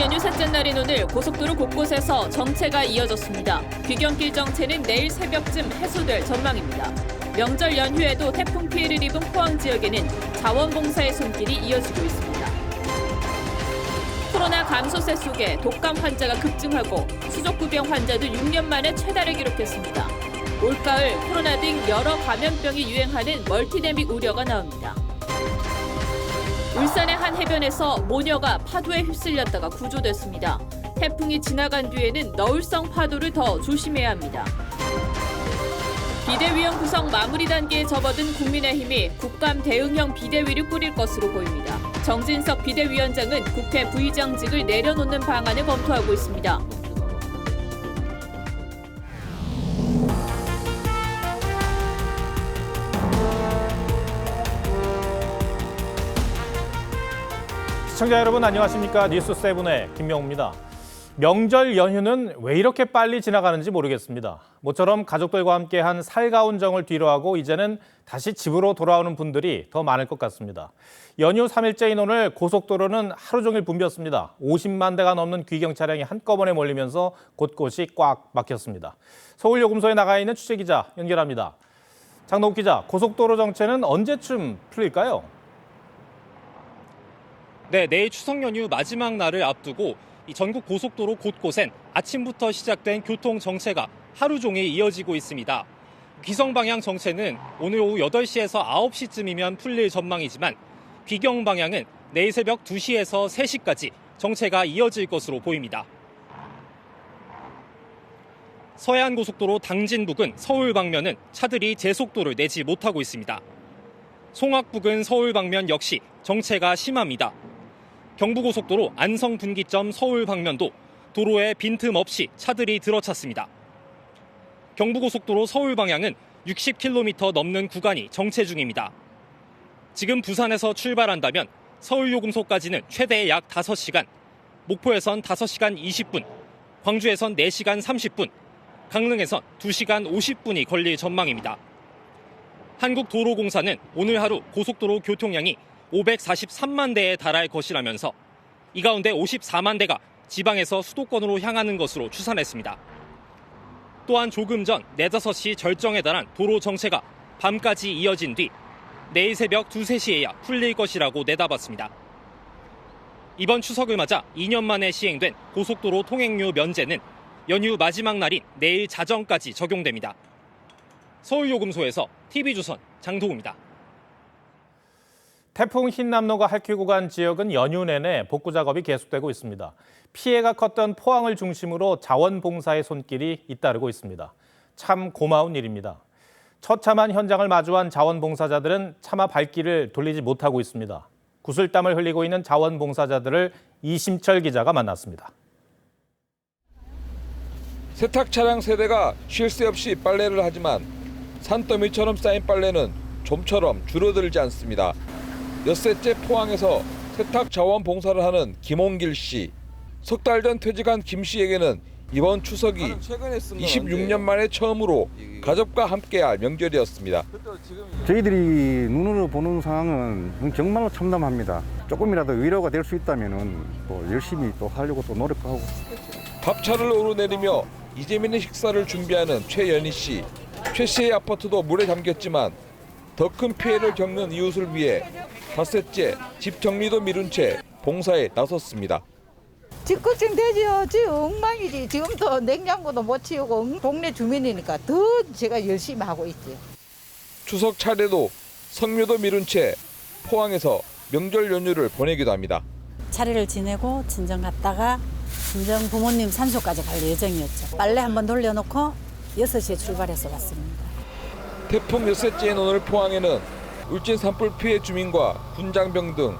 연휴 셋째 날인 오늘 고속도로 곳곳에서 정체가 이어졌습니다. 귀경길 정체는 내일 새벽쯤 해소될 전망입니다. 명절 연휴에도 태풍 피해를 입은 포항 지역에는 자원봉사의 손길이 이어지고 있습니다. 코로나 감소세 속에 독감 환자가 급증하고 수족구병 환자도 6년 만에 최다를 기록했습니다. 올가을 코로나 등 여러 감염병이 유행하는 멀티데믹 우려가 나옵니다. 울산의 한 해변에서 모녀가 파도에 휩쓸렸다가 구조됐습니다. 태풍이 지나간 뒤에는 너울성 파도를 더 조심해야 합니다. 비대위원 구성 마무리 단계에 접어든 국민의힘이 국감 대응형 비대위를 꾸릴 것으로 보입니다. 정진석 비대위원장은 국회 부의장직을 내려놓는 방안을 검토하고 있습니다. 시청자 여러분 안녕하십니까? 뉴스7의 김명우입니다. 명절 연휴는 왜 이렇게 빨리 지나가는지 모르겠습니다. 모처럼 가족들과 함께한 살가운 정을 뒤로하고 이제는 다시 집으로 돌아오는 분들이 더 많을 것 같습니다. 연휴 3일째인 오늘 고속도로는 하루 종일 붐볐습니다. 50만 대가 넘는 귀경 차량이 한꺼번에 몰리면서 곳곳이 꽉 막혔습니다. 서울요금소에 나가 있는 취재기자 연결합니다. 장동욱 기자, 고속도로 정체는 언제쯤 풀릴까요? 네, 내일 추석 연휴 마지막 날을 앞두고 이 전국 고속도로 곳곳엔 아침부터 시작된 교통 정체가 하루 종일 이어지고 있습니다. 귀성 방향 정체는 오늘 오후 8시에서 9시쯤이면 풀릴 전망이지만 귀경 방향은 내일 새벽 2시에서 3시까지 정체가 이어질 것으로 보입니다. 서해안 고속도로 당진 부근 서울 방면은 차들이 제속도를 내지 못하고 있습니다. 송악 부근 서울 방면 역시 정체가 심합니다. 경부고속도로 안성 분기점 서울 방면도 도로에 빈틈없이 차들이 들어찼습니다. 경부고속도로 서울 방향은 60km 넘는 구간이 정체 중입니다. 지금 부산에서 출발한다면 서울요금소까지는 최대 약 5시간, 목포에선 5시간 20분, 광주에선 4시간 30분, 강릉에선 2시간 50분이 걸릴 전망입니다. 한국도로공사는 오늘 하루 고속도로 교통량이 543만 대에 달할 것이라면서 이 가운데 54만 대가 지방에서 수도권으로 향하는 것으로 추산했습니다. 또한 조금 전 4, 5시 절정에 달한 도로 정체가 밤까지 이어진 뒤 내일 새벽 2, 3시에야 풀릴 것이라고 내다봤습니다. 이번 추석을 맞아 2년 만에 시행된 고속도로 통행료 면제는 연휴 마지막 날인 내일 자정까지 적용됩니다. 서울요금소에서 TV조선 장동우입니다. 태풍 흰남노가 핥히고 간 지역은 연휴 내내 복구 작업이 계속되고 있습니다. 피해가 컸던 포항을 중심으로 자원봉사의 손길이 잇따르고 있습니다. 참 고마운 일입니다. 처참한 현장을 마주한 자원봉사자들은 차마 발길을 돌리지 못하고 있습니다. 구슬땀을 흘리고 있는 자원봉사자들을 이심철 기자가 만났습니다. 세탁 차량 세대가 쉴 새 없이 빨래를 하지만 산더미처럼 쌓인 빨래는 좀처럼 줄어들지 않습니다. 엿새째 포항에서 세탁 자원봉사를 하는 김홍길 씨. 석 달 전 퇴직한 김 씨에게는 이번 추석이 26년 만에 처음으로 가족과 함께할 명절이었습니다. 저희들이 눈으로 보는 상황은 정말로 참담합니다. 조금이라도 위로가 될 수 있다면 또 열심히 또 하려고 또 노력하고. 밥차를 오르내리며 이재민의 식사를 준비하는 최연희 씨. 최 씨의 아파트도 물에 잠겼지만 더 큰 피해를 겪는 이웃을 위해 닷새째 집 정리도 미룬 채 봉사에 나섰습니다. 집 걱정되죠. 지금 엉망이지. 지금도 냉장고도 못 치우고 동네 주민이니까 더 제가 열심히 하고 있지. 추석 차례도 성묘도 미룬 채 포항에서 명절 연휴를 보내기도 합니다. 차례를 지내고 친정 갔다가 친정 부모님 산소까지 갈 예정이었죠. 빨래 한번 돌려놓고 6시에 출발해서 왔습니다. 태풍 엿새째인 오늘 포항에는 울진 산불 피해 주민과 군장병 등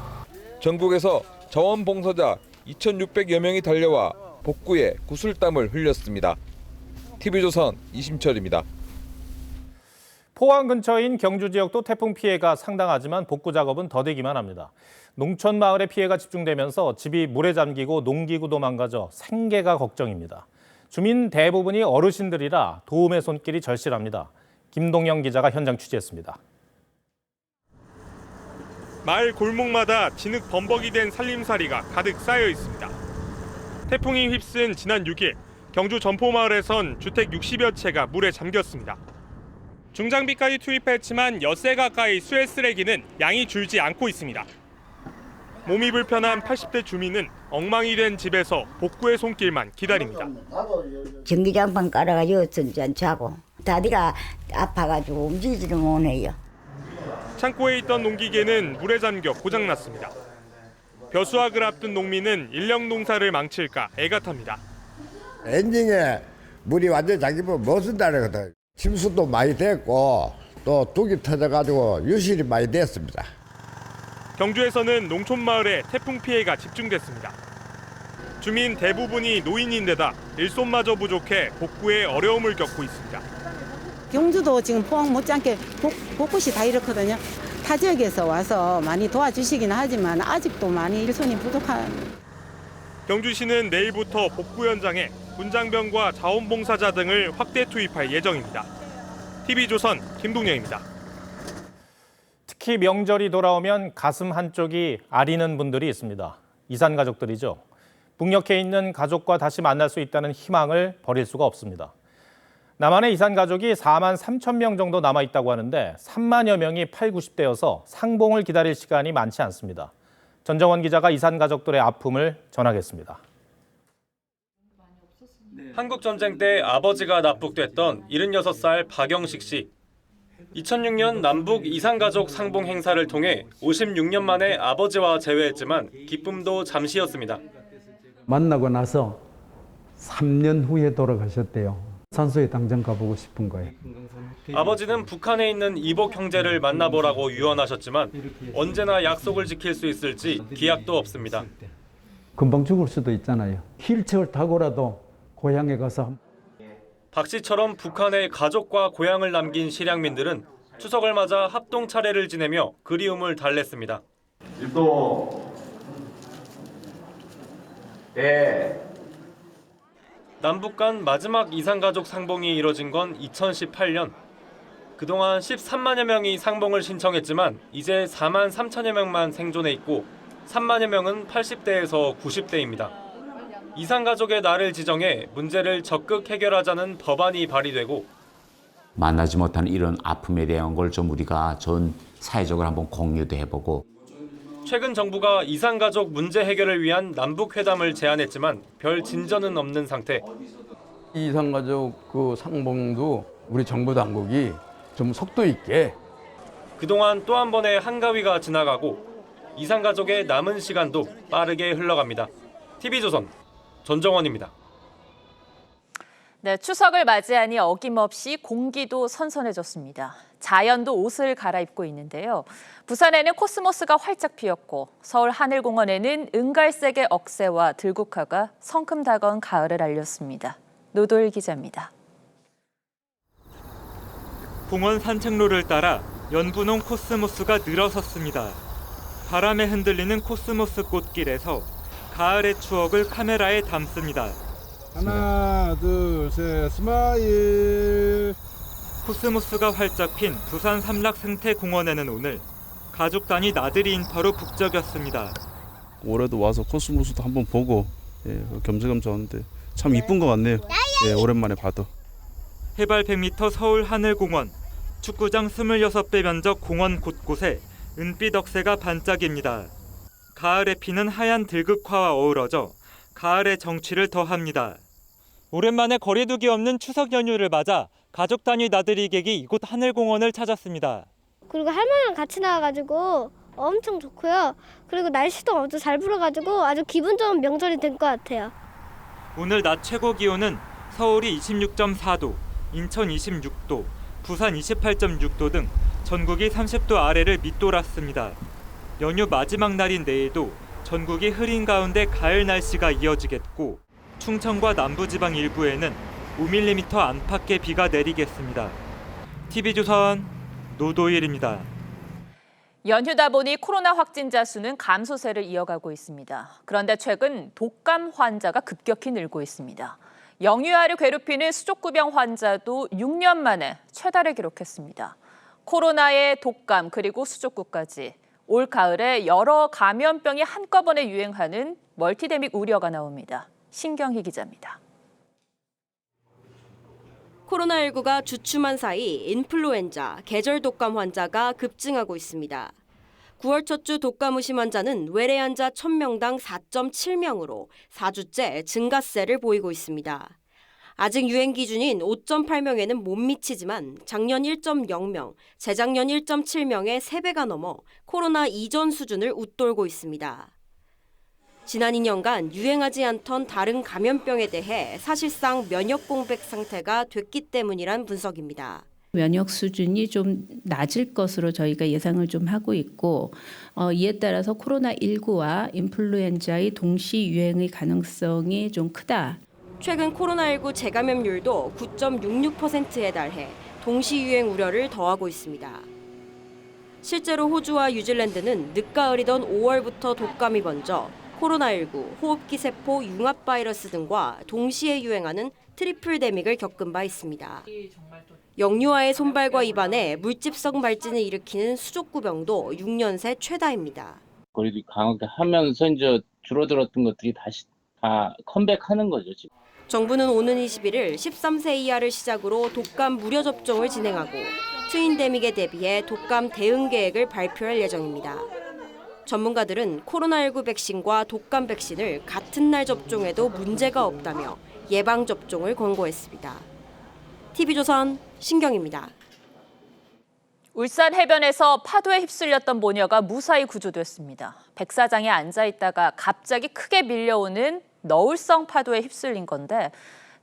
전국에서 자원봉사자 2,600여 명이 달려와 복구에 구슬땀을 흘렸습니다. TV조선 이심철입니다. 포항 근처인 경주 지역도 태풍 피해가 상당하지만 복구 작업은 더디기만 합니다. 농촌 마을에 피해가 집중되면서 집이 물에 잠기고 농기구도 망가져 생계가 걱정입니다. 주민 대부분이 어르신들이라 도움의 손길이 절실합니다. 김동영 기자가 현장 취재했습니다. 마을 골목마다 진흙 범벅이 된 살림살이가 가득 쌓여 있습니다. 태풍이 휩쓴 지난 6일 경주 전포마을에선 주택 60여 채가 물에 잠겼습니다. 중장비까지 투입했지만 엿새 가까이 수해 쓰레기는 양이 줄지 않고 있습니다. 몸이 불편한 80대 주민은 엉망이 된 집에서 복구의 손길만 기다립니다. 전기장판 깔아가지고 자고 다리가 아파가지고 움직이지를 못해요. 창고에 있던 농기계는 물에 잠겨 고장났습니다. 벼수학을 앞둔 농민은 일령 농사를 망칠까 애가 탑니다. 엔진에 물이 완전히 잠기면 못 쓴다거든. 침수도 많이 됐고 또 둑이 터져가지고 유실이 많이 됐습니다. 경주에서는 농촌마을에 태풍 피해가 집중됐습니다. 주민 대부분이 노인인데다 일손마저 부족해 복구에 어려움을 겪고 있습니다. 경주도 지금 포항 못지않게 곳곳이 다 이렇거든요. 타 지역에서 와서 많이 도와주시긴 하지만 아직도 많이 일손이 부족한. 경주시는 내일부터 복구 현장에 군장병과 자원봉사자 등을 확대 투입할 예정입니다. TV조선 김동영입니다. 특히 명절이 돌아오면 가슴 한쪽이 아리는 분들이 있습니다. 이산 가족들이죠. 북녘에 있는 가족과 다시 만날 수 있다는 희망을 버릴 수가 없습니다. 남한의 이산 가족이 4만 3천 명 정도 남아있다고 하는데 3만여 명이 8, 90대여서 상봉을 기다릴 시간이 많지 않습니다. 전정원 기자가 이산 가족들의 아픔을 전하겠습니다. 한국전쟁 때 아버지가 납북됐던 76살 박영식 씨. 2006년 남북 이산가족 상봉 행사를 통해 56년 만에 아버지와 재회했지만 기쁨도 잠시였습니다. 만나고 나서 3년 후에 돌아가셨대요. 산소에 당장 가보고 싶은 거예요. 아버지는 북한에 있는 이복 형제를 만나보라고 유언하셨지만 언제나 약속을 지킬 수 있을지 기약도 없습니다. 금방 죽을 수도 있잖아요. 휠체어를 타고라도 고향에 가서. 박 씨처럼 북한에 가족과 고향을 남긴 실향민들은 추석을 맞아 합동 차례를 지내며 그리움을 달랬습니다. 남북 간 마지막 이산가족 상봉이 이뤄진 건 2018년. 그동안 13만여 명이 상봉을 신청했지만 이제 4만 3천여 명만 생존해 있고 3만여 명은 80대에서 90대입니다. 이산가족의 날을 지정해 문제를 적극 해결하자는 법안이 발의되고 만나지 못한 이런 아픔에 대한 걸 좀 우리가 전 사회적으로 한번 공유도 해보고 최근 정부가 이산가족 문제 해결을 위한 남북회담을 제안했지만 별 진전은 없는 상태. 이산가족 그 상봉도 우리 정부 당국이 좀 속도 있게. 그동안 또 한 번의 한가위가 지나가고 이산가족의 남은 시간도 빠르게 흘러갑니다. TV조선 전정원입니다. 네, 추석을 맞이하니 어김없이 공기도 선선해졌습니다. 자연도 옷을 갈아입고 있는데요. 부산에는 코스모스가 활짝 피었고 서울 하늘공원에는 은갈색의 억새와 들국화가 성큼 다가온 가을을 알렸습니다. 노도일 기자입니다. 공원 산책로를 따라 연분홍 코스모스가 늘어섰습니다. 바람에 흔들리는 코스모스 꽃길에서 가을의 추억을 카메라에 담습니다. 하나, 둘, 셋, 스마일. 코스모스가 활짝 핀 부산 삼락생태공원에는 오늘 가족 단위 나들이 인파로 북적였습니다. 올해도 와서 코스모스도 한번 보고 겸사겸사 하는데 참 이쁜 것 같네요. 오랜만에 봐도. 해발 100m 서울 하늘공원, 축구장 26배 면적 공원 곳곳에 은빛 억새가 반짝입니다. 가을에 피는 하얀 들국화와 어우러져 가을의 정취를 더합니다. 오랜만에 거리두기 없는 추석 연휴를 맞아 가족 단위 나들이객이 이곳 하늘공원을 찾았습니다. 그리고 할머니랑 같이 나와가지고 엄청 좋고요. 그리고 날씨도 아주 잘 불어가지고 아주 기분 좋은 명절이 된 것 같아요. 오늘 낮 최고 기온은 서울이 26.4도, 인천 26도, 부산 28.6도 등 전국이 30도 아래를 밑돌았습니다. 연휴 마지막 날인 내일도 전국이 흐린 가운데 가을 날씨가 이어지겠고 충청과 남부지방 일부에는 5mm 안팎의 비가 내리겠습니다. TV조선 노도일입니다. 연휴다 보니 코로나 확진자 수는 감소세를 이어가고 있습니다. 그런데 최근 독감 환자가 급격히 늘고 있습니다. 영유아를 괴롭히는 수족구병 환자도 6년 만에 최다를 기록했습니다. 코로나에 독감 그리고 수족구까지 올 가을에 여러 감염병이 한꺼번에 유행하는 멀티데믹 우려가 나옵니다. 신경희 기자입니다. 코로나19가 주춤한 사이 인플루엔자, 계절 독감 환자가 급증하고 있습니다. 9월 첫 주 독감 의심 환자는 외래 환자 1000명당 4.7명으로 4주째 증가세를 보이고 있습니다. 아직 유행 기준인 5.8명에는 못 미치지만 작년 1.0명, 재작년 1.7명의 3배가 넘어 코로나 이전 수준을 웃돌고 있습니다. 지난 2년간 유행하지 않던 다른 감염병에 대해 사실상 면역 공백 상태가 됐기 때문이란 분석입니다. 면역 수준이 좀 낮을 것으로 저희가 예상을 좀 하고 있고 이에 따라서 코로나19와 인플루엔자의 동시 유행의 가능성이 좀 크다. 최근 코로나19 재감염률도 9.66%에 달해 동시 유행 우려를 더하고 있습니다. 실제로 호주와 뉴질랜드는 늦가을이던 5월부터 독감이 번져 코로나19, 호흡기 세포 융합 바이러스 등과 동시에 유행하는 트리플데믹을 겪은 바 있습니다. 영유아의 손발과 입안에 물집성 발진을 일으키는 수족구병도 6년 새 최다입니다. 거리두기 강하게 하면서 이제 줄어들었던 것들이 다시 다 컴백하는 거죠, 지금. 정부는 오는 21일 13세 이하를 시작으로 독감 무료 접종을 진행하고 트윈데믹에 대비해 독감 대응 계획을 발표할 예정입니다. 전문가들은 코로나19 백신과 독감 백신을 같은 날 접종해도 문제가 없다며 예방 접종을 권고했습니다. TV조선 신경입니다. 울산 해변에서 파도에 휩쓸렸던 모녀가 무사히 구조됐습니다. 백사장에 앉아 있다가 갑자기 크게 밀려오는 너울성 파도에 휩쓸린 건데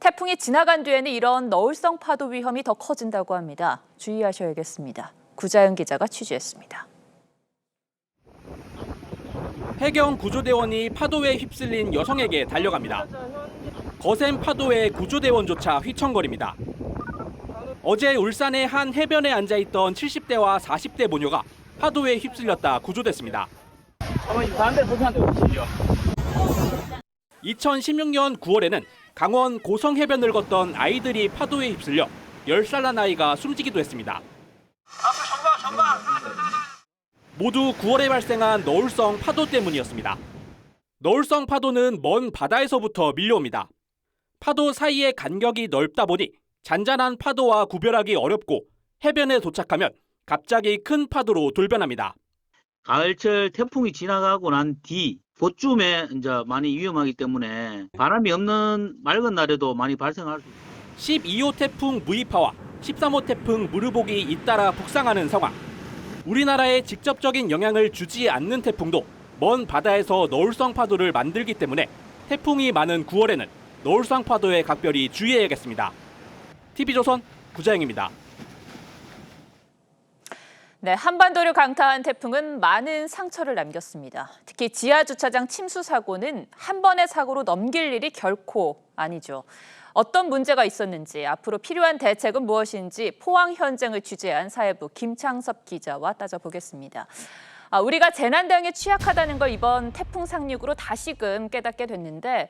태풍이 지나간 뒤에는 이런 너울성 파도 위험이 더 커진다고 합니다. 주의하셔야겠습니다. 구자연 기자가 취재했습니다. 해경 구조대원이 파도에 휩쓸린 여성에게 달려갑니다. 거센 파도에 구조대원조차 휘청거립니다. 어제 울산의 한 해변에 앉아있던 70대와 40대 모녀가 파도에 휩쓸렸다 구조됐습니다. 2016년 9월에는 강원 고성 해변을 걷던 아이들이 파도에 휩쓸려 10살 난 아이가 숨지기도 했습니다. 모두 9월에 발생한 너울성 파도 때문이었습니다. 너울성 파도는 먼 바다에서부터 밀려옵니다. 파도 사이의 간격이 넓다 보니 잔잔한 파도와 구별하기 어렵고 해변에 도착하면 갑자기 큰 파도로 돌변합니다. 가을철 태풍이 지나가고 난 뒤 그쯤에 이제 많이 위험하기 때문에 바람이 없는 맑은 날에도 많이 발생할 수 있습니다. 12호 태풍 무이파와 13호 태풍 무르복이 잇따라 북상하는 상황. 우리나라에 직접적인 영향을 주지 않는 태풍도 먼 바다에서 너울성 파도를 만들기 때문에 태풍이 많은 9월에는 너울성 파도에 각별히 주의해야겠습니다. TV조선 구자영입니다. 네, 한반도를 강타한 태풍은 많은 상처를 남겼습니다. 특히 지하주차장 침수 사고는 한 번의 사고로 넘길 일이 결코 아니죠. 어떤 문제가 있었는지, 앞으로 필요한 대책은 무엇인지 포항 현장을 취재한 사회부 김창섭 기자와 따져보겠습니다. 우리가 재난 대응에 취약하다는 걸 이번 태풍 상륙으로 다시금 깨닫게 됐는데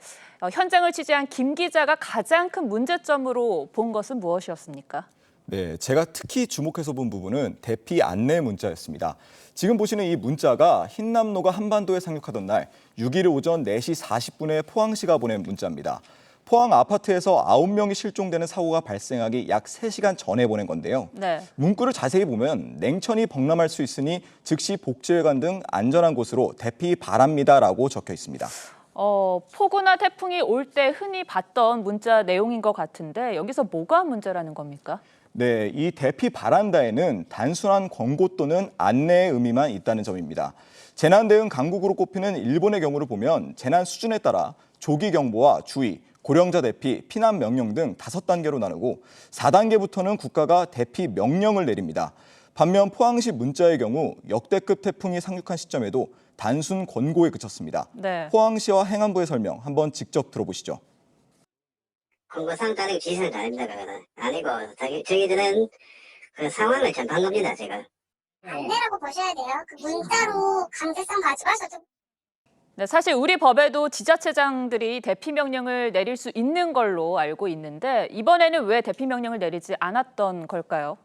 현장을 취재한 김 기자가 가장 큰 문제점으로 본 것은 무엇이었습니까? 네, 제가 특히 주목해서 본 부분은 대피 안내 문자였습니다. 지금 보시는 이 문자가 흰남노가 한반도에 상륙하던 날 6일 오전 4시 40분에 포항시가 보낸 문자입니다. 포항 아파트에서 9명이 실종되는 사고가 발생하기 약 3시간 전에 보낸 건데요. 네. 문구를 자세히 보면 냉천이 범람할 수 있으니 즉시 복지회관 등 안전한 곳으로 대피 바랍니다라고 적혀 있습니다. 폭우나 태풍이 올 때 흔히 봤던 문자 내용인 것 같은데 여기서 뭐가 문제라는 겁니까? 네, 이 대피 바란다에는 단순한 권고 또는 안내의 의미만 있다는 점입니다. 재난 대응 강국으로 꼽히는 일본의 경우를 보면 재난 수준에 따라 조기 경보와 주의, 고령자 대피, 피난 명령 등 5단계로 나누고 4단계부터는 국가가 대피 명령을 내립니다. 반면 포항시 문자의 경우 역대급 태풍이 상륙한 시점에도 단순 권고에 그쳤습니다. 네. 포항시와 행안부의 설명 한번 직접 들어보시죠. 권고사항 따르기 지시는 아닙니다. 그거는 아니고 저희들은 그 상황을 전파한 겁니다. 제가 안내라고 보셔야 돼요. 그 문자로 강제성 가지 마셔도. 네, 사실 우리 법에도 지자체장들이 대피 명령을 내릴 수 있는 걸로 알고 있는데 이번에는 왜 대피 명령을 내리지 않았던 걸까요?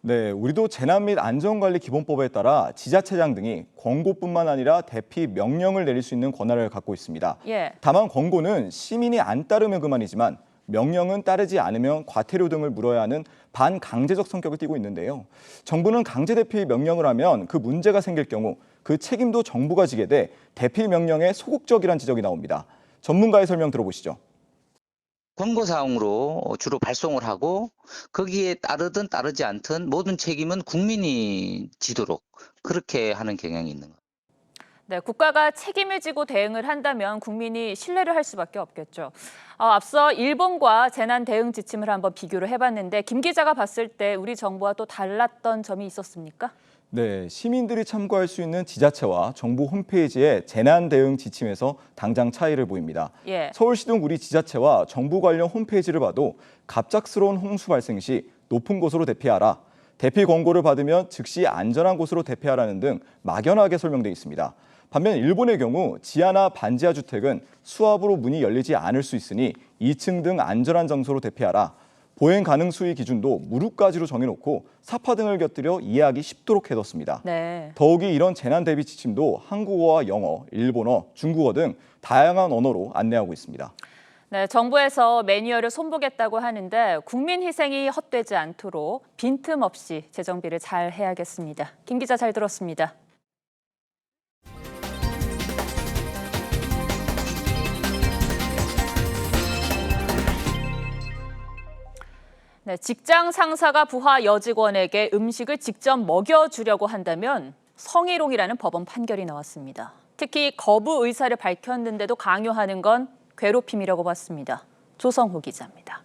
네, 우리도 재난 및 안전관리 기본법에 따라 지자체장 등이 권고뿐만 아니라 대피 명령을 내릴 수 있는 권한을 갖고 있습니다. 예. 다만 권고는 시민이 안 따르면 그만이지만 명령은 따르지 않으면 과태료 등을 물어야 하는 반강제적 성격을 띠고 있는데요. 정부는 강제 대피 명령을 하면 그 문제가 생길 경우 그 책임도 정부가 지게 돼 대피 명령에 소극적이란 지적이 나옵니다. 전문가의 설명 들어보시죠. 권고사항으로 주로 발송을 하고 거기에 따르든 따르지 않든 모든 책임은 국민이 지도록 그렇게 하는 경향이 있는 거예요. 네, 국가가 책임을 지고 대응을 한다면 국민이 신뢰를 할 수밖에 없겠죠. 앞서 일본과 재난 대응 지침을 한번 비교를 해봤는데 김 기자가 봤을 때 우리 정부와 또 달랐던 점이 있었습니까? 네, 시민들이 참고할 수 있는 지자체와 정부 홈페이지의 재난 대응 지침에서 당장 차이를 보입니다. 예. 서울시 등 우리 지자체와 정부 관련 홈페이지를 봐도 갑작스러운 홍수 발생 시 높은 곳으로 대피하라, 대피 권고를 받으면 즉시 안전한 곳으로 대피하라는 등 막연하게 설명돼 있습니다. 반면 일본의 경우 지하나 반지하 주택은 수압으로 문이 열리지 않을 수 있으니 2층 등 안전한 장소로 대피하라. 보행 가능 수위 기준도 무릎까지로 정해놓고 사파 등을 곁들여 이해하기 쉽도록 해뒀습니다. 네. 더욱이 이런 재난 대비 지침도 한국어와 영어, 일본어, 중국어 등 다양한 언어로 안내하고 있습니다. 네, 정부에서 매뉴얼을 손보겠다고 하는데 국민 희생이 헛되지 않도록 빈틈없이 재정비를 잘 해야겠습니다. 김 기자 잘 들었습니다. 네, 직장 상사가 부하 여직원에게 음식을 직접 먹여주려고 한다면 성희롱이라는 법원 판결이 나왔습니다. 특히 거부 의사를 밝혔는데도 강요하는 건 괴롭힘이라고 봤습니다. 조성호 기자입니다.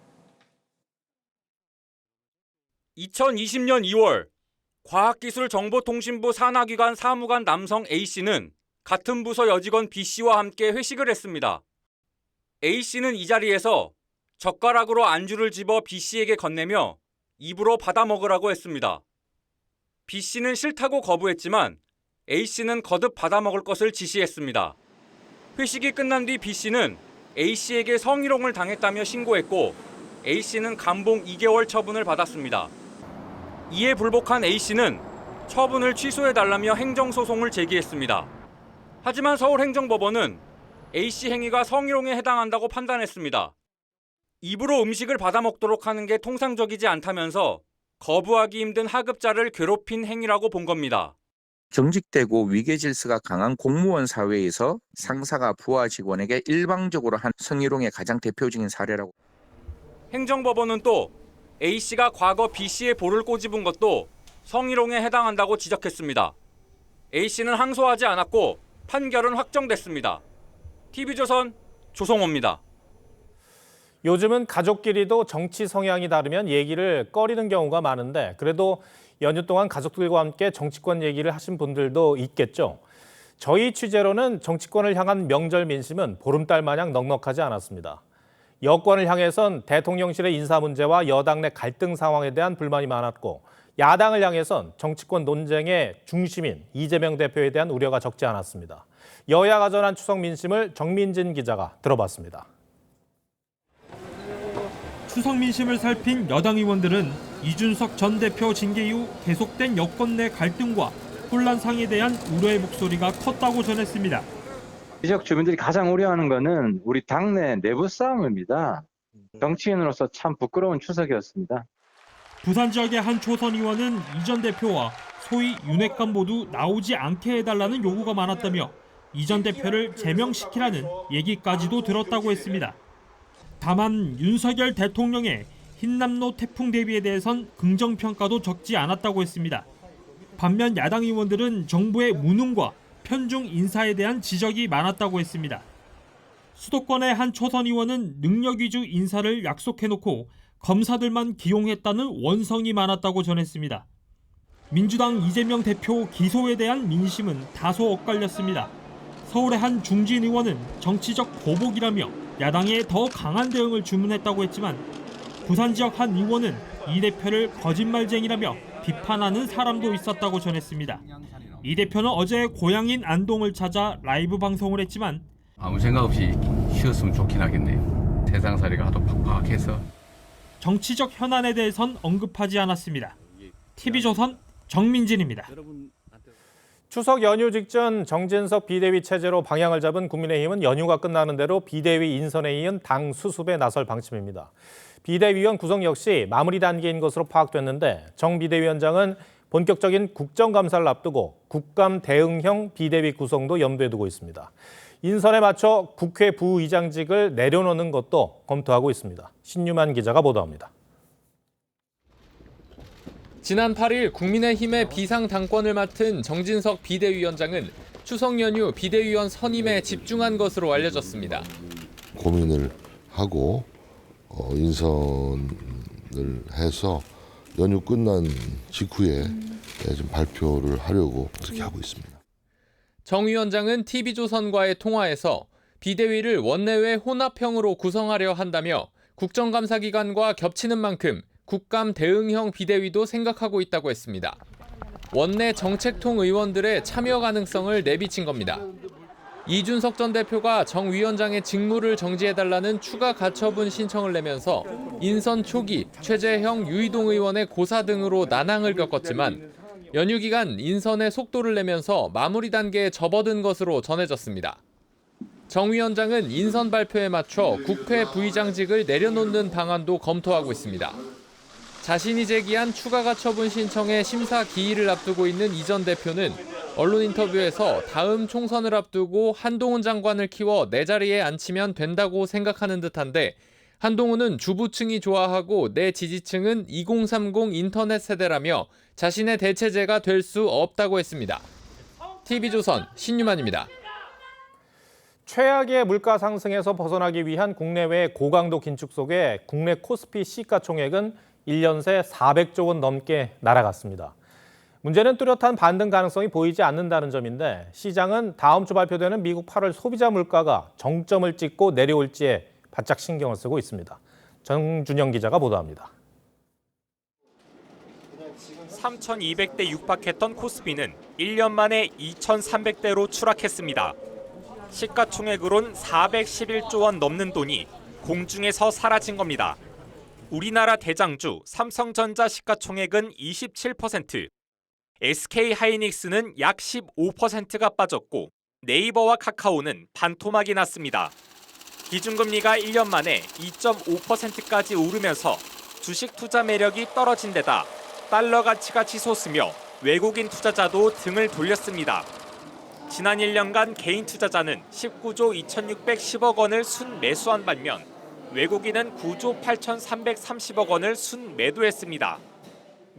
2020년 2월 과학기술정보통신부 산하기관 사무관 남성 A씨는 같은 부서 여직원 B씨와 함께 회식을 했습니다. A씨는 이 자리에서 젓가락으로 안주를 집어 B씨에게 건네며 입으로 받아 먹으라고 했습니다. B씨는 싫다고 거부했지만 A씨는 거듭 받아 먹을 것을 지시했습니다. 회식이 끝난 뒤 B씨는 A씨에게 성희롱을 당했다며 신고했고 A씨는 감봉 2개월 처분을 받았습니다. 이에 불복한 A씨는 처분을 취소해달라며 행정소송을 제기했습니다. 하지만 서울행정법원은 A씨 행위가 성희롱에 해당한다고 판단했습니다. 입으로 음식을 받아먹도록 하는 게 통상적이지 않다면서 거부하기 힘든 하급자를 괴롭힌 행위라고 본 겁니다. 경직되고 위계질서가 강한 공무원 사회에서 상사가 부하 직원에게 일방적으로 한 성희롱의 가장 대표적인 사례라고. 행정법원은 또 A씨가 과거 B씨의 볼을 꼬집은 것도 성희롱에 해당한다고 지적했습니다. A씨는 항소하지 않았고 판결은 확정됐습니다. TV조선 조성호입니다. 요즘은 가족끼리도 정치 성향이 다르면 얘기를 꺼리는 경우가 많은데 그래도 연휴 동안 가족들과 함께 정치권 얘기를 하신 분들도 있겠죠. 저희 취재로는 정치권을 향한 명절 민심은 보름달 마냥 넉넉하지 않았습니다. 여권을 향해선 대통령실의 인사 문제와 여당 내 갈등 상황에 대한 불만이 많았고 야당을 향해선 정치권 논쟁의 중심인 이재명 대표에 대한 우려가 적지 않았습니다. 여야가 전한 추석 민심을 정민진 기자가 들어봤습니다. 추석 민심을 살핀 여당 의원들은 이준석 전 대표 징계 이후 계속된 여권 내 갈등과 혼란상에 대한 우려의 목소리가 컸다고 전했습니다. 지역 주민들이 가장 우려하는 것은 우리 당내 내부 싸움입니다. 정치인으로서 참 부끄러운 추석이었습니다. 부산 지역의 한 초선 의원은 이 전 대표와 소위 윤핵관 모두 나오지 않게 해달라는 요구가 많았다며 이 전 대표를 제명시키라는 얘기까지도 들었다고 했습니다. 다만 윤석열 대통령의 흰남노 태풍 대비에 대해선 긍정평가도 적지 않았다고 했습니다. 반면 야당 의원들은 정부의 무능과 편중 인사에 대한 지적이 많았다고 했습니다. 수도권의 한 초선 의원은 능력 위주 인사를 약속해놓고 검사들만 기용했다는 원성이 많았다고 전했습니다. 민주당 이재명 대표 기소에 대한 민심은 다소 엇갈렸습니다. 서울의 한 중진 의원은 정치적 보복이라며 야당에 더 강한 대응을 주문했다고 했지만 부산 지역 한 의원은 이 대표를 거짓말쟁이라며 비판하는 사람도 있었다고 전했습니다. 이 대표는 어제 고향인 안동을 찾아 라이브 방송을 했지만 아무 생각 없이 쉬었으면 좋긴 하겠네요. 세상살이가 하도 팍팍해서. 정치적 현안에 대해선 언급하지 않았습니다. TV조선 정민진입니다. 추석 연휴 직전 정진석 비대위 체제로 방향을 잡은 국민의힘은 연휴가 끝나는 대로 비대위 인선에 이은 당 수습에 나설 방침입니다. 비대위원 구성 역시 마무리 단계인 것으로 파악됐는데 정 비대위원장은 본격적인 국정감사를 앞두고 국감 대응형 비대위 구성도 염두에 두고 있습니다. 인선에 맞춰 국회 부의장직을 내려놓는 것도 검토하고 있습니다. 신유만 기자가 보도합니다. 지난 8일 국민의힘의 비상당권을 맡은 정진석 비대위원장은 추석 연휴 비대위원 선임에 집중한 것으로 알려졌습니다. 고민을 하고 인선을 해서 연휴 끝난 직후에 좀 발표를 하려고 그렇게 하고 있습니다. 정 위원장은 TV조선과의 통화에서 비대위를 원내외 혼합형으로 구성하려 한다며 국정감사 기간과 겹치는 만큼 국감 대응형 비대위도 생각하고 있다고 했습니다. 원내 정책통 의원들의 참여 가능성을 내비친 겁니다. 이준석 전 대표가 정 위원장의 직무를 정지해달라는 추가 가처분 신청을 내면서 인선 초기 최재형 유이동 의원의 고사 등으로 난항을 겪었지만 연휴 기간 인선에 속도를 내면서 마무리 단계에 접어든 것으로 전해졌습니다. 정 위원장은 인선 발표에 맞춰 국회 부의장직을 내려놓는 방안도 검토하고 있습니다. 자신이 제기한 추가 가처분 신청의 심사 기일을 앞두고 있는 이 전 대표는 언론 인터뷰에서 다음 총선을 앞두고 한동훈 장관을 키워 내 자리에 앉히면 된다고 생각하는 듯한데 한동훈은 주부층이 좋아하고 내 지지층은 2030 인터넷 세대라며 자신의 대체제가 될 수 없다고 했습니다. TV조선 신유만입니다. 최악의 물가 상승에서 벗어나기 위한 국내외 고강도 긴축 속에 국내 코스피 시가총액은 1년 새 400조 원 넘게 날아갔습니다. 문제는 뚜렷한 반등 가능성이 보이지 않는다는 점인데 시장은 다음 주 발표되는 미국 8월 소비자 물가가 정점을 찍고 내려올지에 바짝 신경을 쓰고 있습니다. 정준영 기자가 보도합니다. 3,200대 육박했던 코스피는 1년 만에 2,300대로 추락했습니다. 시가총액으론 411조 원 넘는 돈이 공중에서 사라진 겁니다. 우리나라 대장주 삼성전자 시가총액은 27%, SK하이닉스는 약 15%가 빠졌고 네이버와 카카오는 반토막이 났습니다. 기준금리가 1년 만에 2.5%까지 오르면서 주식 투자 매력이 떨어진 데다 달러 가치가 치솟으며 외국인 투자자도 등을 돌렸습니다. 지난 1년간 개인 투자자는 19조 2,610억 원을 순매수한 반면 외국인은 9조 8,330억 원을 순매도했습니다.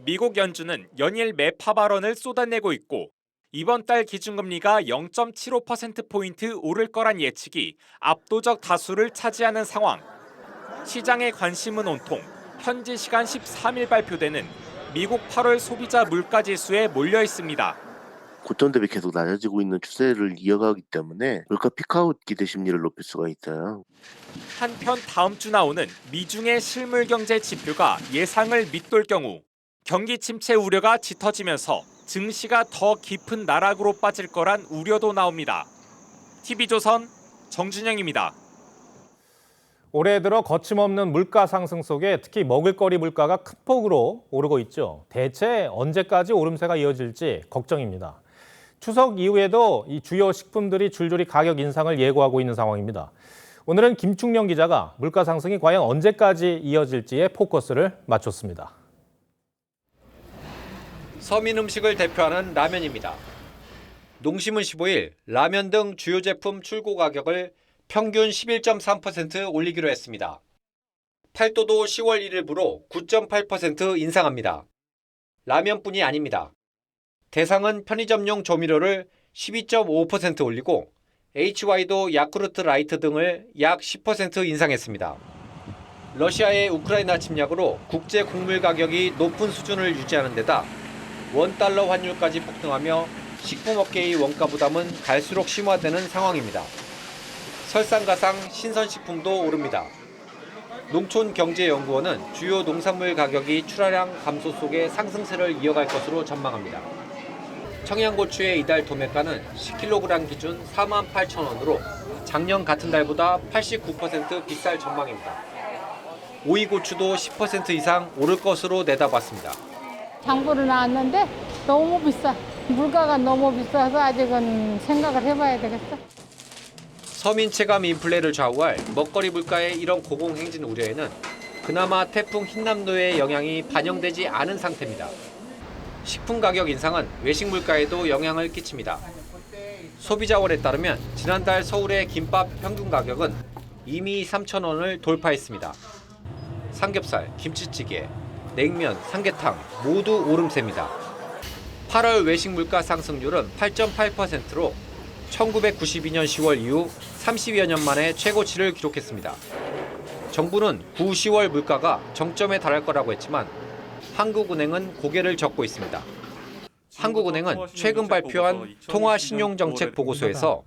미국 연준은 연일 매파 발언을 쏟아내고 있고 이번 달 기준금리가 0.75%포인트 오를 거란 예측이 압도적 다수를 차지하는 상황. 시장의 관심은 온통 현지 시간 13일 발표되는 미국 8월 소비자 물가지수에 몰려 있습니다. 고점 대비 계속 낮아지고 있는 추세를 이어가기 때문에 물가 피크아웃 기대 심리를 높일 수가 있어요. 한편 다음 주 나오는 미중의 실물 경제 지표가 예상을 밑돌 경우 경기 침체 우려가 짙어지면서 증시가 더 깊은 나락으로 빠질 거란 우려도 나옵니다. TV조선 정준영입니다. 올해 들어 거침없는 물가 상승 속에 특히 먹을거리 물가가 큰 폭으로 오르고 있죠. 대체 언제까지 오름세가 이어질지 걱정입니다. 추석 이후에도 이 주요 식품들이 줄줄이 가격 인상을 예고하고 있는 상황입니다. 오늘은 김충명 기자가 물가 상승이 과연 언제까지 이어질지에 포커스를 맞췄습니다. 서민 음식을 대표하는 라면입니다. 농심은 15일 라면 등 주요 제품 출고 가격을 평균 11.3% 올리기로 했습니다. 팔도도 10월 1일부로 9.8% 인상합니다. 라면뿐이 아닙니다. 대상은 편의점용 조미료를 12.5% 올리고 HY도 야쿠르트 라이트 등을 약 10% 인상했습니다. 러시아의 우크라이나 침략으로 국제 곡물 가격이 높은 수준을 유지하는 데다 원달러 환율까지 폭등하며 식품업계의 원가 부담은 갈수록 심화되는 상황입니다. 설상가상 신선식품도 오릅니다. 농촌경제연구원은 주요 농산물 가격이 출하량 감소 속에 상승세를 이어갈 것으로 전망합니다. 청양고추의 이달 도매가는 10kg 기준 48,000원으로 작년 같은 달보다 89% 비쌀 전망입니다. 오이고추도 10% 이상 오를 것으로 내다봤습니다. 장보러 나왔는데 너무 비싸. 물가가 너무 비싸서 아직은 생각을 해봐야 되겠어. 서민 체감 인플레를 좌우할 먹거리 물가의 이런 고공행진 우려에는 그나마 태풍 흰남노의 영향이 반영되지 않은 상태입니다. 식품 가격 인상은 외식 물가에도 영향을 끼칩니다. 소비자원에 따르면 지난달 서울의 김밥 평균 가격은 이미 3,000원을 돌파했습니다. 삼겹살, 김치찌개, 냉면, 삼계탕 모두 오름세입니다. 8월 외식 물가 상승률은 8.8%로 1992년 10월 이후 30여 년 만에 최고치를 기록했습니다. 정부는 9, 10월 물가가 정점에 달할 거라고 했지만 한국은행은 고개를 젓고 있습니다. 한국은행은 최근 발표한 통화신용정책보고서에서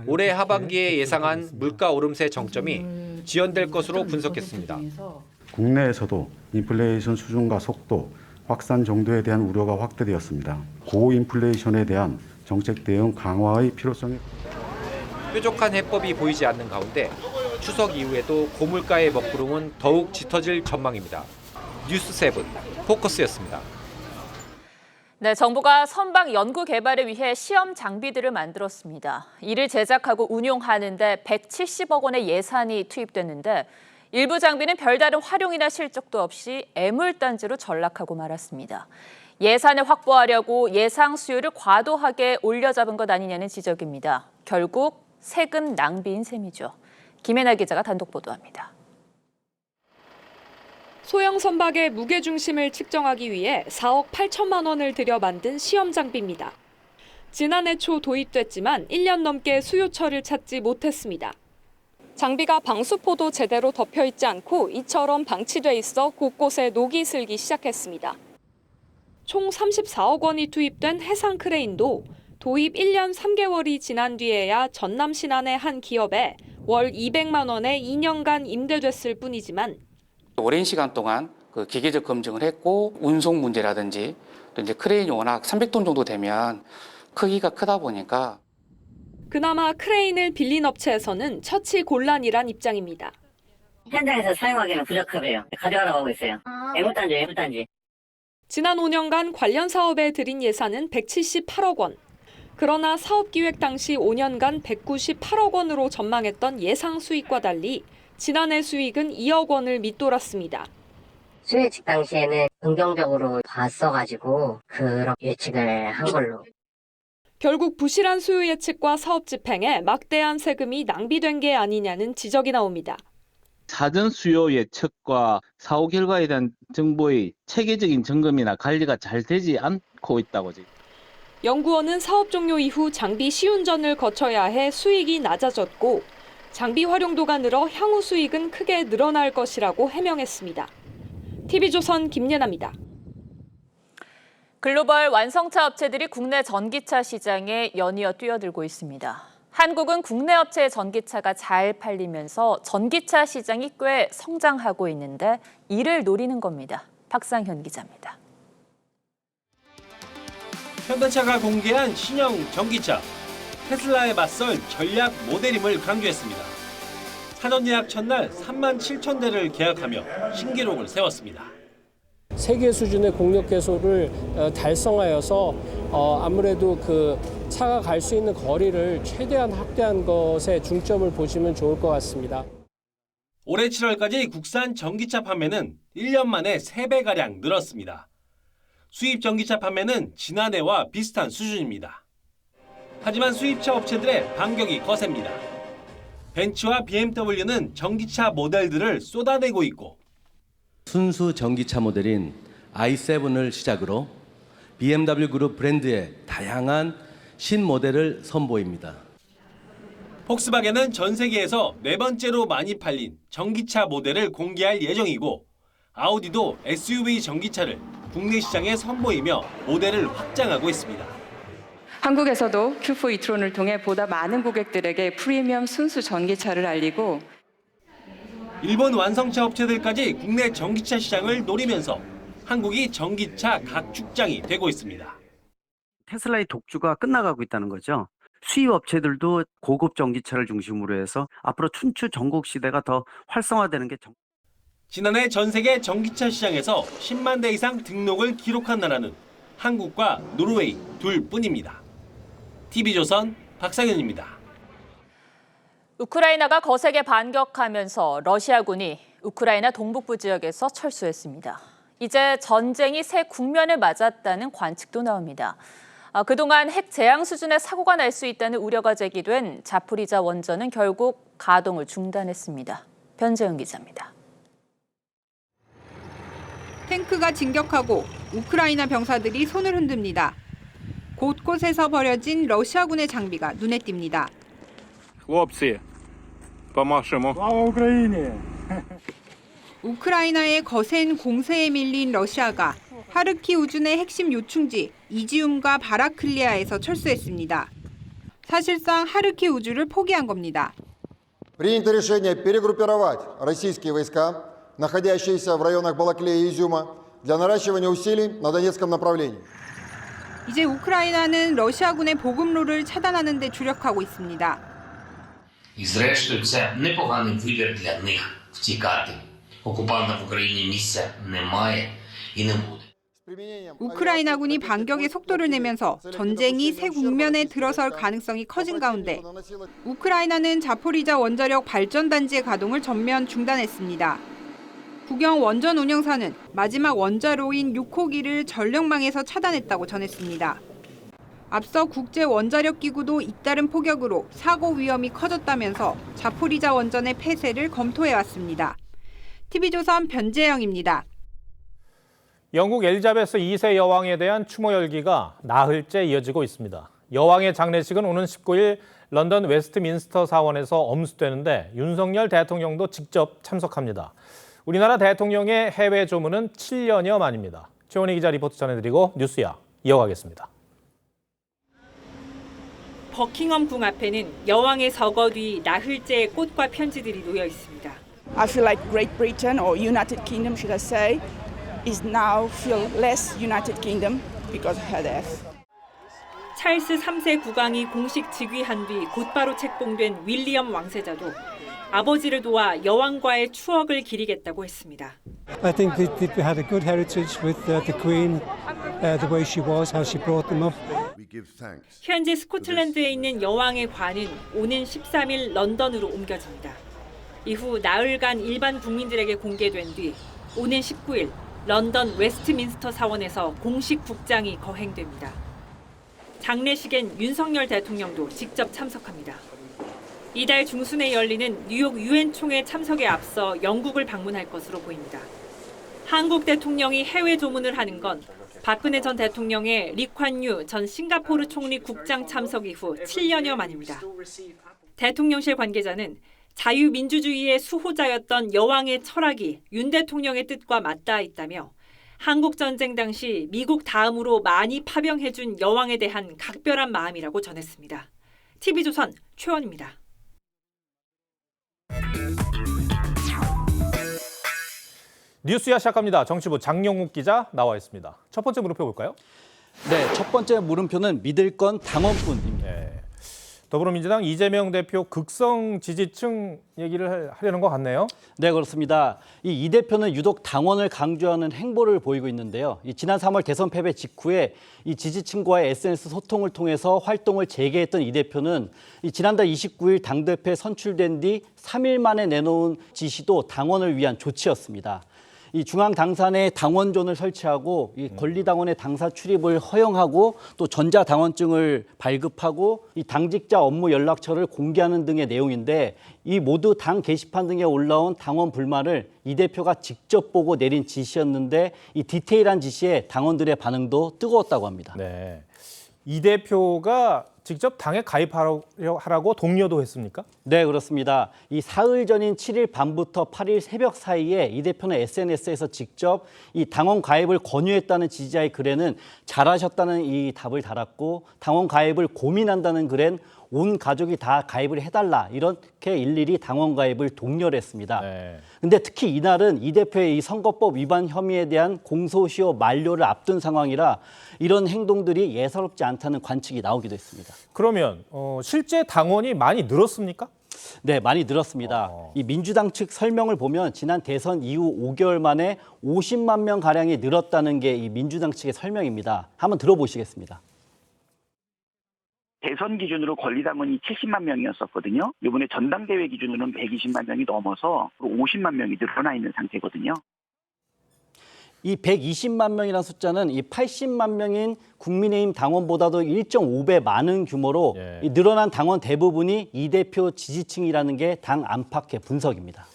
올해 하반기에 예상한 물가 오름세 정점이 지연될 것으로 분석했습니다. 국내에서도 인플레이션 수준과 속도, 확산 정도에 대한 우려가 확대되었습니다. 고인플레이션에 대한 정책 대응 강화의 필요성이 뾰족한 해법이 보이지 않는 가운데 추석 이후에도 고물가의 먹구름은 더욱 짙어질 전망입니다. 뉴스7 포커스였습니다. 네, 정부가 선박 연구 개발을 위해 시험 장비들을 만들었습니다. 이를 제작하고 운용하는 데 170억 원의 예산이 투입됐는데 일부 장비는 별다른 활용이나 실적도 없이 애물단지로 전락하고 말았습니다. 예산을 확보하려고 예상 수요를 과도하게 올려잡은 것 아니냐는 지적입니다. 결국 세금 낭비인 셈이죠. 김혜나 기자가 단독 보도합니다. 소형 선박의 무게중심을 측정하기 위해 4억 8천만 원을 들여 만든 시험 장비입니다. 지난해 초 도입됐지만 1년 넘게 수요처를 찾지 못했습니다. 장비가 방수포도 제대로 덮여 있지 않고 이처럼 방치돼 있어 곳곳에 녹이 슬기 시작했습니다. 총 34억 원이 투입된 해상 크레인도 도입 1년 3개월이 지난 뒤에야 전남 신안의 한 기업에 월 200만 원에 2년간 임대됐을 뿐이지만 오랜 시간 동안 그 기계적 검증을 했고 운송 문제라든지 또 이제 크레인이 워낙 300톤 정도 되면 크기가 크다 보니까 그나마 크레인을 빌린 업체에서는 처치 곤란이란 입장입니다. 현장에서 사용하기는 부적합해요. 가져가라고 하고 있어요. 애물단지. 지난 5년간 관련 사업에 들인 예산은 178억 원. 그러나 사업 기획 당시 5년간 198억 원으로 전망했던 예상 수익과 달리 지난해 수익은 2억 원을 밑돌았습니다. 수요 예측 당시에는 긍정적으로 봤어가지고 그런 예측을 한 걸로. 결국 부실한 수요 예측과 사업 집행에 막대한 세금이 낭비된 게 아니냐는 지적이 나옵니다. 사전 수요 예측과 사후 결과에 대한 정보의 체계적인 점검이나 관리가 잘 되지 않고 있다고. 연구원은 사업 종료 이후 장비 시운전을 거쳐야 해 수익이 낮아졌고 장비 활용도가 늘어 향후 수익은 크게 늘어날 것이라고 해명했습니다. TV조선 김예나입니다. 글로벌 완성차 업체들이 국내 전기차 시장에 연이어 뛰어들고 있습니다. 한국은 국내 업체의 전기차가 잘 팔리면서 전기차 시장이 꽤 성장하고 있는데 이를 노리는 겁니다. 박상현 기자입니다. 현대차가 공개한 신형 전기차. 테슬라에 맞설 전략 모델임을 강조했습니다. 사전 예약 첫날 3만 7천 대를 계약하며 신기록을 세웠습니다. 세계 수준의 공력 개소를 달성하여서 아무래도 그 차가 갈 수 있는 거리를 최대한 확대한 것에 중점을 보시면 좋을 것 같습니다. 올해 7월까지 국산 전기차 판매는 1년 만에 3배가량 늘었습니다. 수입 전기차 판매는 지난해와 비슷한 수준입니다. 하지만 수입차 업체들의 반격이 거셉니다. 벤츠와 BMW는 전기차 모델들을 쏟아내고 있고 순수 전기차 모델인 i7을 시작으로 BMW 그룹 브랜드의 다양한 신모델을 선보입니다. 폭스바겐은 전 세계에서 4번째로 많이 팔린 전기차 모델을 공개할 예정이고 아우디도 SUV 전기차를 국내 시장에 선보이며 모델을 확장하고 있습니다. 한국에서도 Q4 e-tron을 통해 보다 많은 고객들에게 프리미엄 순수 전기차를 알리고 일본 완성차 업체들까지 국내 전기차 시장을 노리면서 한국이 전기차 각축장이 되고 있습니다. 테슬라의 독주가 끝나가고 있다는 거죠. 수입 업체들도 고급 전기차를 중심으로 해서 앞으로 춘추 전국 시대가 더 활성화되는 게 지난해 전 세계 전기차 시장에서 10만 대 이상 등록을 기록한 나라는 한국과 노르웨이 둘뿐입니다. TV조선 박상현입니다. 우크라이나가 거세게 반격하면서 러시아군이 우크라이나 동북부 지역에서 철수했습니다. 이제 전쟁이 새 국면을 맞았다는 관측도 나옵니다. 그동안 핵 재앙 수준의 사고가 날 수 있다는 우려가 제기된 자포리자 원전은 결국 가동을 중단했습니다. 변재은 기자입니다. 탱크가 진격하고 우크라이나 병사들이 손을 흔듭니다. 곳곳에서 버려진 러시아군의 장비가 눈에 띕니다. Хлопці, помашемо. Слава Україні! 우크라이나의 거센 공세에 밀린 러시아가 하르키 우준의 핵심 요충지 이지움과 바라클리아에서 철수했습니다. 사실상 하르키 우주를 포기한 겁니다. Принято решение перегруппировать российские войска, находящиеся в районах Балаклея и Изюма, для наращивания усилий на Донецком направлении. 이제 우크라이나는 러시아군의 보급로를 차단하는 데 주력하고 있습니다. І зрештою це непоганий вибір для них втікати. Окупанта в Україні місця немає і не буде. 우크라이나군이 반격의 속도를 내면서 전쟁이 새 국면에 들어설 가능성이 커진 가운데 우크라이나는 자포리자 원자력 발전단지의 가동을 전면 중단했습니다. 국영 원전 운영사는 마지막 원자로인 6호기를 전력망에서 차단했다고 전했습니다. 앞서 국제원자력기구도 잇따른 폭격으로 사고 위험이 커졌다면서 자포리자 원전의 폐쇄를 검토해왔습니다. TV조선 변재영입니다. 영국 엘리자베스 2세 여왕에 대한 추모 열기가 나흘째 이어지고 있습니다. 여왕의 장례식은 오는 19일 런던 웨스트민스터 사원에서 엄수되는데 윤석열 대통령도 직접 참석합니다. 우리나라 대통령의 해외 조문은 7년여 만입니다. 최원희 기자 리포트 전해드리고 뉴스야 이어가겠습니다. 버킹엄 궁 앞에는 여왕의 서거 뒤 나흘째 꽃과 편지들이 놓여 있습니다. I feel like Great Britain or United Kingdom, should I say, is now feel less United Kingdom because of her death. 찰스 3세 국왕이 공식 즉위한 뒤 곧바로 책봉된 윌리엄 왕세자도 아버지를 도와 여왕과의 추억을 기리겠다고 했습니다. I think that we had a good heritage with the Queen, the way she was, how she brought them up. 현재 스코틀랜드에 있는 여왕의 관은 오는 13일 런던으로 옮겨집니다. 이후 나흘간 일반 국민들에게 공개된 뒤 오는 19일 런던 웨스트민스터 사원에서 공식 국장이 거행됩니다. 장례식엔 윤석열 대통령도 직접 참석합니다. 이달 중순에 열리는 뉴욕 유엔 총회 참석에 앞서 영국을 방문할 것으로 보입니다. 한국 대통령이 해외 조문을 하는 건 박근혜 전 대통령의 리콴유 전 싱가포르 총리 국장 참석 이후 7년여 만입니다. 대통령실 관계자는 자유민주주의의 수호자였던 여왕의 철학이 윤 대통령의 뜻과 맞닿아 있다며 한국전쟁 당시 미국 다음으로 많이 파병해준 여왕에 대한 각별한 마음이라고 전했습니다. TV조선 최원입니다. 뉴스야 시작합니다. 정치부 장영욱 기자 나와 있습니다. 첫 번째 물음표 볼까요? 네, 첫 번째 물음표는 믿을 건 당원뿐입니다. 네. 더불어민주당 이재명 대표 극성 지지층 얘기를 하려는 것 같네요. 네, 그렇습니다. 이 대표는 유독 당원을 강조하는 행보를 보이고 있는데요. 지난 3월 대선 패배 직후에 이 지지층과의 SNS 소통을 통해서 활동을 재개했던 이 대표는 지난달 29일 당대표에 선출된 뒤 3일 만에 내놓은 지시도 당원을 위한 조치였습니다. 이 중앙 당산에 당원존을 설치하고 이 권리당원의 당사 출입을 허용하고 또 전자당원증을 발급하고 이 당직자 업무 연락처를 공개하는 등의 내용인데 이 모두 당 게시판 등에 올라온 당원 불만을 이 대표가 직접 보고 내린 지시였는데 이 디테일한 지시에 당원들의 반응도 뜨거웠다고 합니다. 네, 이 대표가 직접 당에 가입하라고 독려도 했습니까? 네, 그렇습니다. 이 사흘 전인 7일 밤부터 8일 새벽 사이에 이 대표는 SNS에서 직접 이 당원 가입을 권유했다는 지지자의 글에는 잘하셨다는 이 답을 달았고 당원 가입을 고민한다는 글엔 온 가족이 다 가입을 해달라 이렇게 일일이 당원 가입을 독려를 했습니다. 근데 특히 이날은 이 대표의 이 선거법 위반 혐의에 대한 공소시효 만료를 앞둔 상황이라 이런 행동들이 예사롭지 않다는 관측이 나오기도 했습니다. 그러면 실제 당원이 많이 늘었습니까? 네, 많이 늘었습니다. 이 민주당 측 설명을 보면 지난 대선 이후 5개월 만에 50만 명 가량이 늘었다는 게 이 민주당 측의 설명입니다. 한번 들어보시겠습니다. 대선 기준으로 권리당원이 70만 명이었었거든요. 이번에 전당대회 기준으로는 120만 명이 넘어서 50만 명이 늘어나 있는 상태거든요. 이 120만 명이라는 숫자는 이 80만 명인 국민의힘 당원보다도 1.5배 많은 규모로 이 늘어난 당원 대부분이 이 대표 지지층이라는 게 당 안팎의 분석입니다.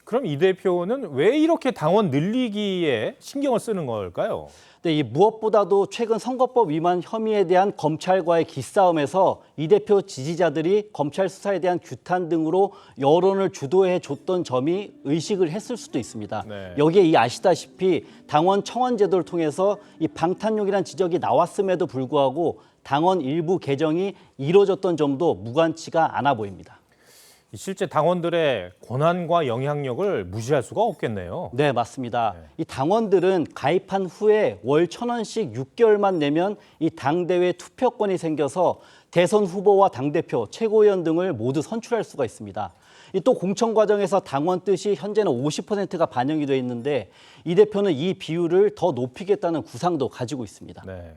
그럼 이 대표는 왜 이렇게 당원 늘리기에 신경을 쓰는 걸까요? 네, 이 무엇보다도 최근 선거법 위반 혐의에 대한 검찰과의 기싸움에서 이 대표 지지자들이 검찰 수사에 대한 규탄 등으로 여론을 주도해 줬던 점이 의식을 했을 수도 있습니다. 네. 여기에 이 아시다시피 당원 청원 제도를 통해서 이 방탄용이라는 지적이 나왔음에도 불구하고 당원 일부 개정이 이루어졌던 점도 무관치가 않아 보입니다. 실제 당원들의 권한과 영향력을 무시할 수가 없겠네요. 네, 맞습니다. 이 당원들은 가입한 후에 월 1,000원씩 6개월만 내면 이 당대회 투표권이 생겨서 대선 후보와 당대표, 최고위원 등을 모두 선출할 수가 있습니다. 또 공천 과정에서 당원 뜻이 현재는 50%가 반영이 돼 있는데 이 대표는 이 비율을 더 높이겠다는 구상도 가지고 있습니다. 네.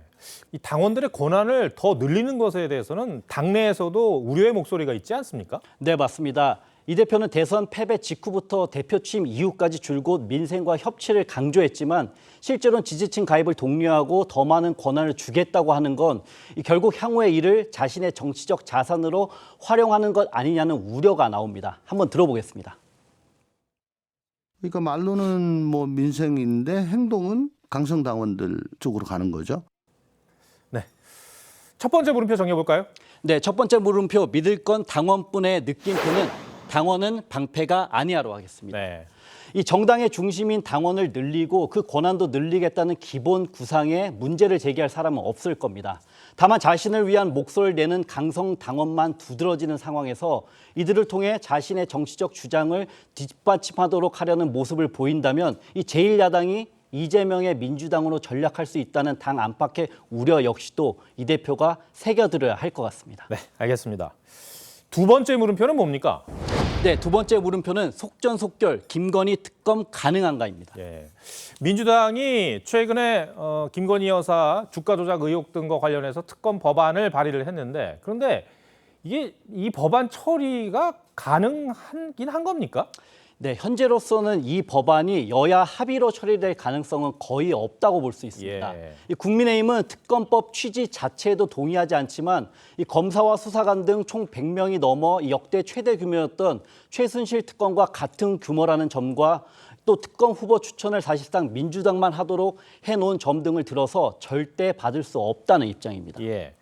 이 당원들의 권한을 더 늘리는 것에 대해서는 당내에서도 우려의 목소리가 있지 않습니까? 네, 맞습니다. 이 대표는 대선 패배 직후부터 대표 취임 이후까지 줄곧 민생과 협치를 강조했지만 실제로는 지지층 가입을 독려하고 더 많은 권한을 주겠다고 하는 건 결국 향후의 일을 자신의 정치적 자산으로 활용하는 것 아니냐는 우려가 나옵니다. 한번 들어보겠습니다. 그러니까 말로는 뭐 민생인데 행동은 강성 당원들 쪽으로 가는 거죠. 네. 첫 번째 물음표 정해볼까요? 네, 첫 번째 물음표 믿을 건 당원뿐의 느낌표는 당원은 방패가 아니하로 하겠습니다. 네. 이 정당의 중심인 당원을 늘리고 그 권한도 늘리겠다는 기본 구상에 문제를 제기할 사람은 없을 겁니다. 다만 자신을 위한 목소리를 내는 강성 당원만 두드러지는 상황에서 이들을 통해 자신의 정치적 주장을 뒷받침하도록 하려는 모습을 보인다면 이 제1야당이 이재명의 민주당으로 전략할 수 있다는 당 안팎의 우려 역시도 이 대표가 새겨들어야 할 것 같습니다. 네, 알겠습니다. 두 번째 물음표는 뭡니까? 네, 두 번째 물음표는 속전속결 김건희 특검 가능한가입니다. 예. 민주당이 최근에 김건희 여사 주가 조작 의혹 등과 관련해서 특검 법안을 발의를 했는데 그런데 이 법안 처리가 가능하긴 한 겁니까? 네, 현재로서는 이 법안이 여야 합의로 처리될 가능성은 거의 없다고 볼 수 있습니다. 예. 이 국민의힘은 특검법 취지 자체에도 동의하지 않지만 이 검사와 수사관 등 총 100명이 넘어 역대 최대 규모였던 최순실 특검과 같은 규모라는 점과 또 특검 후보 추천을 사실상 민주당만 하도록 해놓은 점 등을 들어서 절대 받을 수 없다는 입장입니다. 예.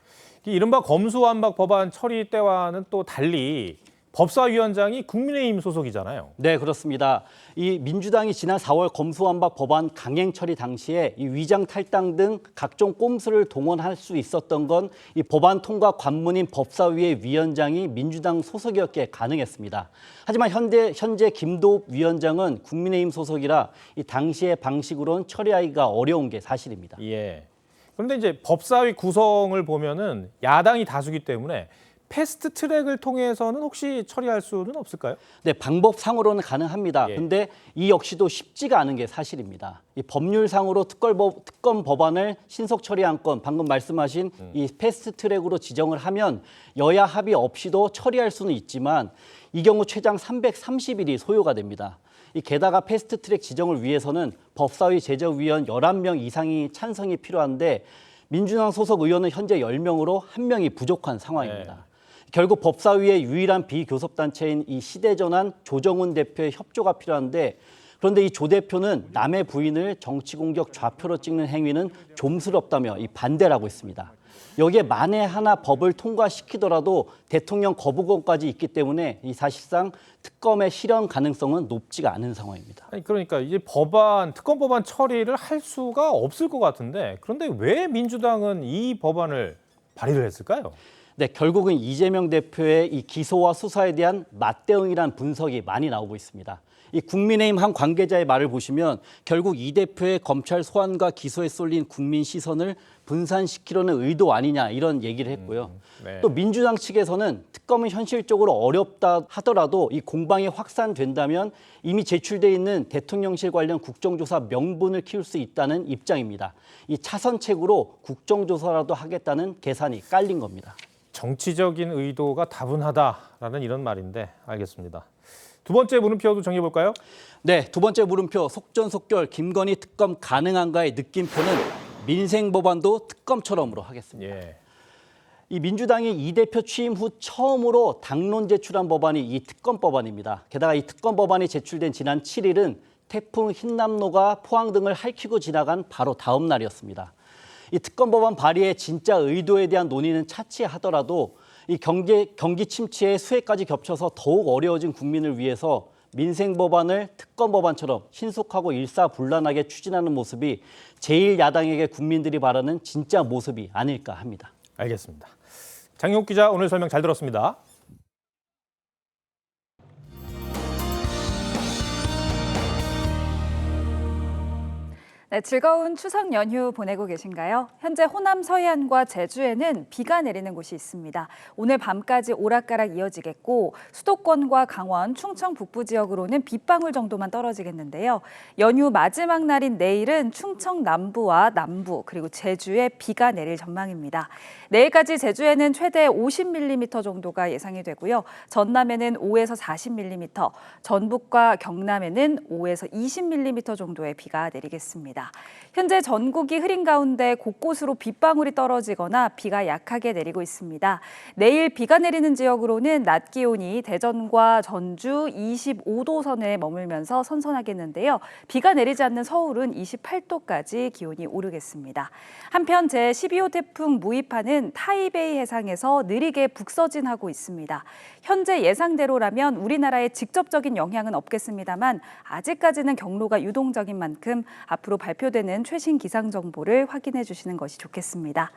이른바 검수완박 법안 처리 때와는 또 달리 법사위원장이 국민의힘 소속이잖아요. 네, 그렇습니다. 이 민주당이 지난 4월 검수완박 법안 강행 처리 당시에 이 위장 탈당 등 각종 꼼수를 동원할 수 있었던 건 이 법안 통과 관문인 법사위의 위원장이 민주당 소속이었기에 가능했습니다. 하지만 현재 김도읍 위원장은 국민의힘 소속이라 이 당시의 방식으로는 처리하기가 어려운 게 사실입니다. 예. 그런데 이제 법사위 구성을 보면은 야당이 다수기 때문에 패스트 트랙을 통해서는 혹시 처리할 수는 없을까요? 네, 방법상으로는 가능합니다. 근데 이 역시도 쉽지가 않은 게 사실입니다. 이 법률상으로 특검 법안을 신속 처리한 건 방금 말씀하신 이 패스트 트랙으로 지정을 하면 여야 합의 없이도 처리할 수는 있지만 이 경우 최장 330일이 소요가 됩니다. 게다가 패스트 트랙 지정을 위해서는 법사위 제적위원 11명 이상이 찬성이 필요한데 민주당 소속 의원은 현재 10명으로 1명이 부족한 상황입니다. 네. 결국 법사위의 유일한 비교섭단체인 이 시대전환 조정훈 대표의 협조가 필요한데 그런데 이 조 대표는 남의 부인을 정치공격 좌표로 찍는 행위는 좀스럽다며 이 반대를 하고 있습니다. 여기에 만에 하나 법을 통과시키더라도 대통령 거부권까지 있기 때문에 이 사실상 특검의 실현 가능성은 높지가 않은 상황입니다. 아니, 그러니까 이제 특검 법안 처리를 할 수가 없을 것 같은데 그런데 왜 민주당은 이 법안을 발의를 했을까요? 네, 결국은 이재명 대표의 이 기소와 수사에 대한 맞대응이라는 분석이 많이 나오고 있습니다. 이 국민의힘 한 관계자의 말을 보시면 결국 이 대표의 검찰 소환과 기소에 쏠린 국민 시선을 분산시키려는 의도 아니냐 이런 얘기를 했고요. 네. 또 민주당 측에서는 특검은 현실적으로 어렵다 하더라도 이 공방이 확산된다면 이미 제출돼 있는 대통령실 관련 국정조사 명분을 키울 수 있다는 입장입니다. 이 차선책으로 국정조사라도 하겠다는 계산이 깔린 겁니다. 정치적인 의도가 다분하다라는 이런 말인데 알겠습니다. 두 번째 물음표도 정리해 볼까요? 네, 두 번째 물음표 속전속결 김건희 특검 가능한가의 느낌표는 민생 법안도 특검처럼으로 하겠습니다. 예. 이 민주당이 이 대표 취임 후 처음으로 당론 제출한 법안이 이 특검 법안입니다. 게다가 이 특검 법안이 제출된 지난 7일은 태풍 흰남노가 포항 등을 핥히고 지나간 바로 다음 날이었습니다. 이 특검 법안 발의의 진짜 의도에 대한 논의는 차치하더라도 이 경기 침체에 수해까지 겹쳐서 더욱 어려워진 국민을 위해서 민생 법안을 특검 법안처럼 신속하고 일사불란하게 추진하는 모습이 제1야당에게 국민들이 바라는 진짜 모습이 아닐까 합니다. 알겠습니다. 장용욱 기자 오늘 설명 잘 들었습니다. 네, 즐거운 추석 연휴 보내고 계신가요? 현재 호남 서해안과 제주에는 비가 내리는 곳이 있습니다. 오늘 밤까지 오락가락 이어지겠고 수도권과 강원, 충청 북부 지역으로는 빗방울 정도만 떨어지겠는데요. 연휴 마지막 날인 내일은 충청 남부와 남부 그리고 제주에 비가 내릴 전망입니다. 내일까지 제주에는 최대 50mm 정도가 예상이 되고요. 전남에는 5에서 40mm, 전북과 경남에는 5에서 20mm 정도의 비가 내리겠습니다. 현재 전국이 흐린 가운데 곳곳으로 빗방울이 떨어지거나 비가 약하게 내리고 있습니다. 내일 비가 내리는 지역으로는 낮 기온이 대전과 전주 25도 선에 머물면서 선선하겠는데요. 비가 내리지 않는 서울은 28도까지 기온이 오르겠습니다. 한편 제12호 태풍 무이파는 타이베이 해상에서 느리게 북서진하고 있습니다. 현재 예상대로라면 우리나라에 직접적인 영향은 없겠습니다만 아직까지는 경로가 유동적인 만큼 앞으로 발표되는 최신 기상 정보를 확인해 주시는 것이 좋겠습니다.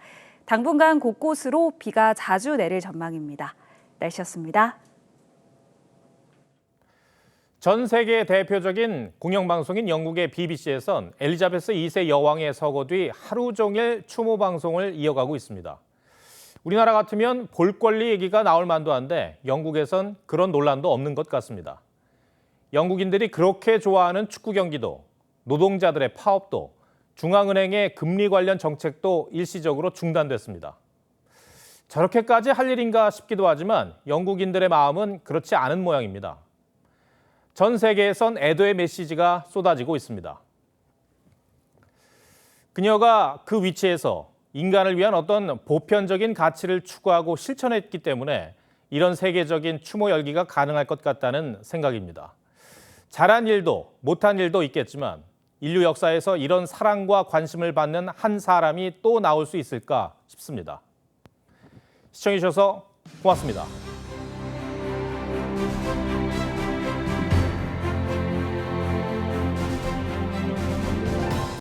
당분간 곳곳으로 비가 자주 내릴 전망입니다. 날씨였습니다. 전 세계 대표적인 공영방송인 영국의 BBC에선 엘리자베스 2세 여왕의 서거 뒤 하루 종일 추모 방송을 이어가고 있습니다. 우리나라 같으면 볼 권리 얘기가 나올 만도 한데 영국에선 그런 논란도 없는 것 같습니다. 영국인들이 그렇게 좋아하는 축구 경기도, 노동자들의 파업도, 중앙은행의 금리 관련 정책도 일시적으로 중단됐습니다. 저렇게까지 할 일인가 싶기도 하지만 영국인들의 마음은 그렇지 않은 모양입니다. 전 세계에선 애도의 메시지가 쏟아지고 있습니다. 그녀가 그 위치에서 인간을 위한 어떤 보편적인 가치를 추구하고 실천했기 때문에 이런 세계적인 추모 열기가 가능할 것 같다는 생각입니다. 잘한 일도 못한 일도 있겠지만 인류 역사에서 이런 사랑과 관심을 받는 한 사람이 또 나올 수 있을까 싶습니다. 시청해 주셔서 고맙습니다.